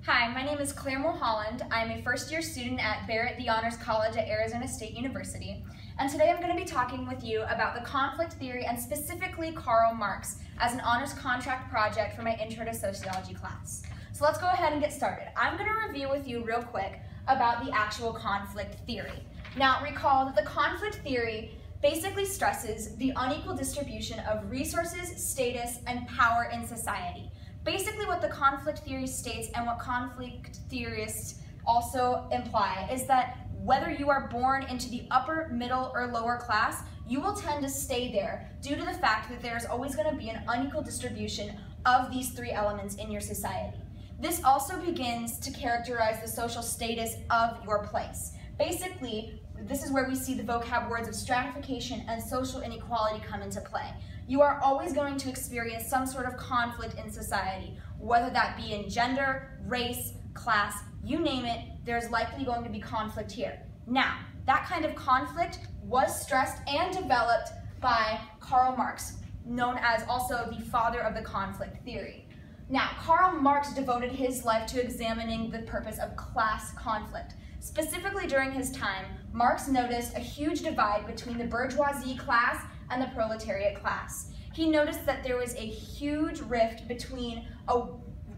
Hi, my name is Claire Mulholland. I'm a first-year student at Barrett the Honors College at Arizona State University. And today I'm going to be talking with you about the conflict theory and specifically Karl Marx as an honors contract project for my Intro to Sociology class. So let's go ahead and get started. I'm going to review with you real quick about the actual conflict theory. Now recall that the conflict theory basically stresses the unequal distribution of resources, status, and power in society. Basically what the conflict theory states and what conflict theorists also imply is that whether you are born into the upper, middle, or lower class, you will tend to stay there due to the fact that there's always going to be an unequal distribution of these three elements in your society. This also begins to characterize the social status of your place. Basically, this is where we see the vocab words of stratification and social inequality come into play. You are always going to experience some sort of conflict in society, whether that be in gender, race, class, you name it, there's likely going to be conflict here. Now, that kind of conflict was stressed and developed by Karl Marx, known as also the father of the conflict theory. Now, Karl Marx devoted his life to examining the purpose of class conflict. Specifically during his time, Marx noticed a huge divide between the bourgeoisie class and the proletariat class. He noticed that there was a huge rift between a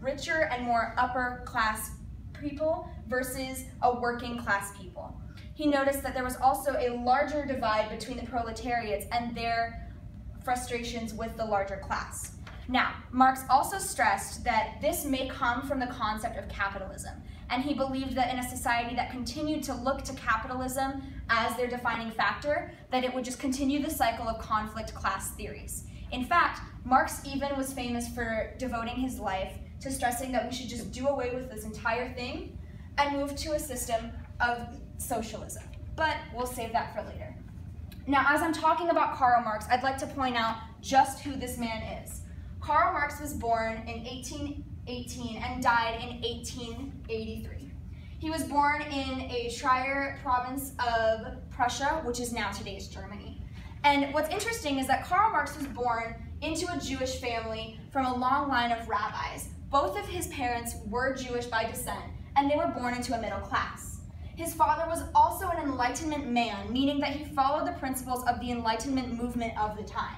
richer and more upper class people versus a working class people. He noticed that there was also a larger divide between the proletariats and their frustrations with the larger class. Now, Marx also stressed that this may come from the concept of capitalism, and he believed that in a society that continued to look to capitalism as their defining factor, that it would just continue the cycle of conflict class theories. In fact, Marx even was famous for devoting his life to stressing that we should just do away with this entire thing and move to a system of socialism. But we'll save that for later. Now, as I'm talking about Karl Marx, I'd like to point out just who this man is. Karl Marx was born in 1818 and died in 1883. He was born in a Trier province of Prussia, which is now today's Germany. And what's interesting is that Karl Marx was born into a Jewish family from a long line of rabbis. Both of his parents were Jewish by descent, and they were born into a middle class. His father was also an Enlightenment man, meaning that he followed the principles of the Enlightenment movement of the time.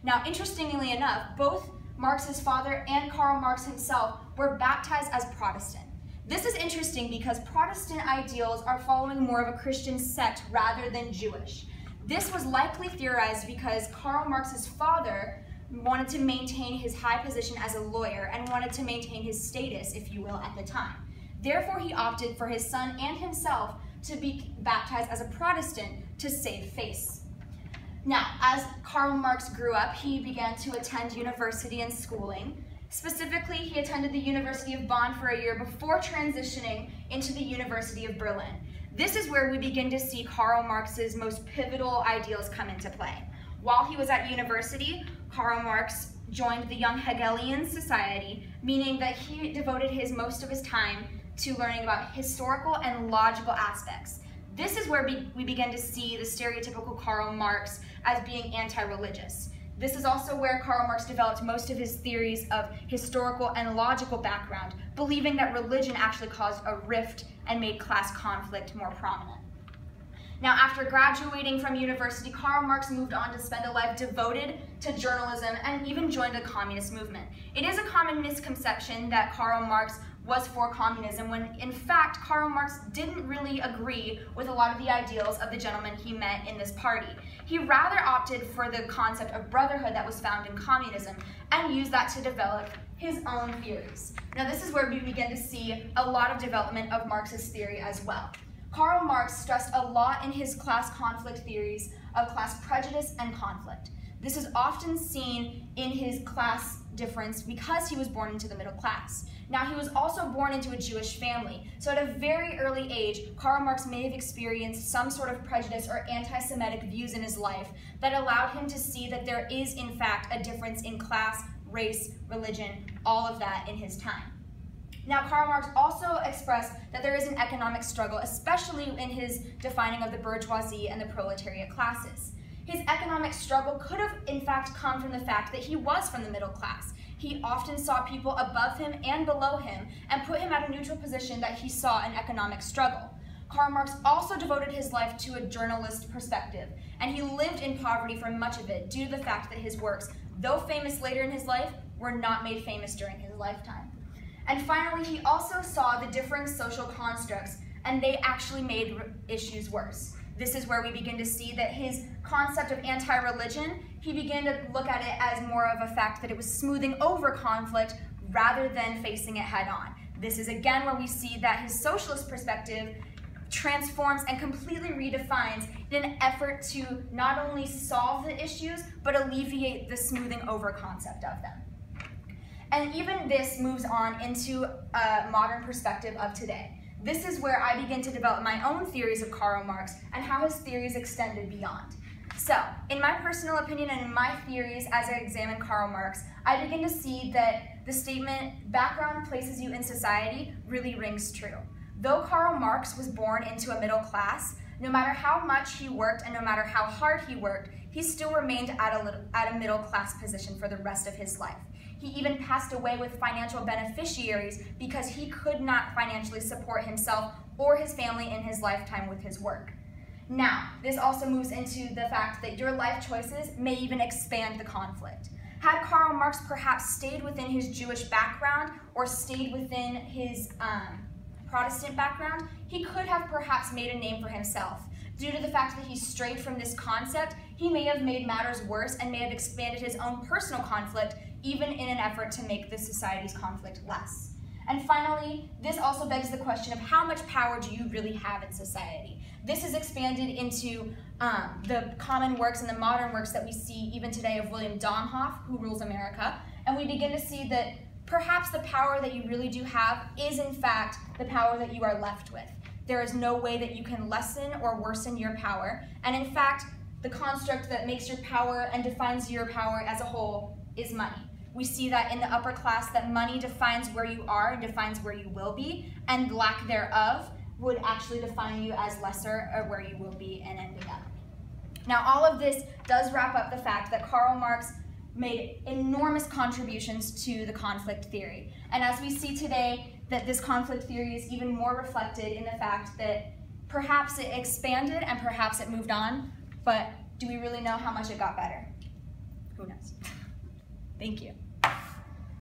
Now, interestingly enough, both Marx's father and Karl Marx himself were baptized as Protestant. This is interesting because Protestant ideals are following more of a Christian sect rather than Jewish. This was likely theorized because Karl Marx's father wanted to maintain his high position as a lawyer and wanted to maintain his status, if you will, at the time. Therefore, he opted for his son and himself to be baptized as a Protestant to save face. Now, as Karl Marx grew up, he began to attend university and schooling. Specifically, he attended the University of Bonn for a year before transitioning into the University of Berlin. This is where we begin to see Karl Marx's most pivotal ideals come into play. While he was at university, Karl Marx joined the Young Hegelian Society, meaning that he devoted most of his time to learning about historical and logical aspects. This is where we begin to see the stereotypical Karl Marx as being anti-religious. This is also where Karl Marx developed most of his theories of historical and logical background, believing that religion actually caused a rift and made class conflict more prominent. Now, after graduating from university, Karl Marx moved on to spend a life devoted to journalism and even joined the communist movement. It is a common misconception that Karl Marx was for communism, when in fact Karl Marx didn't really agree with a lot of the ideals of the gentlemen he met in this party. He rather opted for the concept of brotherhood that was found in communism and used that to develop his own theories. Now, this is where we begin to see a lot of development of Marx's theory as well. Karl Marx stressed a lot in his class conflict theories of class prejudice and conflict. This is often seen in his class difference because he was born into the middle class. Now, he was also born into a Jewish family, so at a very early age, Karl Marx may have experienced some sort of prejudice or anti-Semitic views in his life that allowed him to see that there is, in fact, a difference in class, race, religion, all of that in his time. Now, Karl Marx also expressed that there is an economic struggle, especially in his defining of the bourgeoisie and the proletariat classes. His economic struggle could have, in fact, come from the fact that he was from the middle class. He often saw people above him and below him and put him at a neutral position that he saw an economic struggle. Karl Marx also devoted his life to a journalist perspective, and he lived in poverty for much of it due to the fact that his works, though famous later in his life, were not made famous during his lifetime. And finally, he also saw the differing social constructs, and they actually made issues worse. This is where we begin to see that his concept of anti-religion, he began to look at it as more of a fact that it was smoothing over conflict rather than facing it head on. This is again where we see that his socialist perspective transforms and completely redefines in an effort to not only solve the issues, but alleviate the smoothing over concept of them. And even this moves on into a modern perspective of today. This is where I begin to develop my own theories of Karl Marx and how his theories extended beyond. So, in my personal opinion and in my theories as I examine Karl Marx, I begin to see that the statement, background places you in society, really rings true. Though Karl Marx was born into a middle class, no matter how much he worked and no matter how hard he worked, he still remained at a middle class position for the rest of his life. He even passed away with financial beneficiaries because he could not financially support himself or his family in his lifetime with his work. Now, this also moves into the fact that your life choices may even expand the conflict. Had Karl Marx perhaps stayed within his Jewish background or stayed within his Protestant background, he could have perhaps made a name for himself. Due to the fact that he strayed from this concept, he may have made matters worse and may have expanded his own personal conflict, even in an effort to make the society's conflict less. And finally, this also begs the question of how much power do you really have in society? This is expanded into the common works and the modern works that we see even today of William Domhoff, Who Rules America, and we begin to see that perhaps the power that you really do have is in fact the power that you are left with. There is no way that you can lessen or worsen your power, and in fact, the construct that makes your power and defines your power as a whole is money. We see that in the upper class that money defines where you are and defines where you will be, and lack thereof would actually define you as lesser or where you will be and ending up. Now, all of this does wrap up the fact that Karl Marx made enormous contributions to the conflict theory. And as we see today, that this conflict theory is even more reflected in the fact that perhaps it expanded and perhaps it moved on, but do we really know how much it got better? Who knows? Thank you.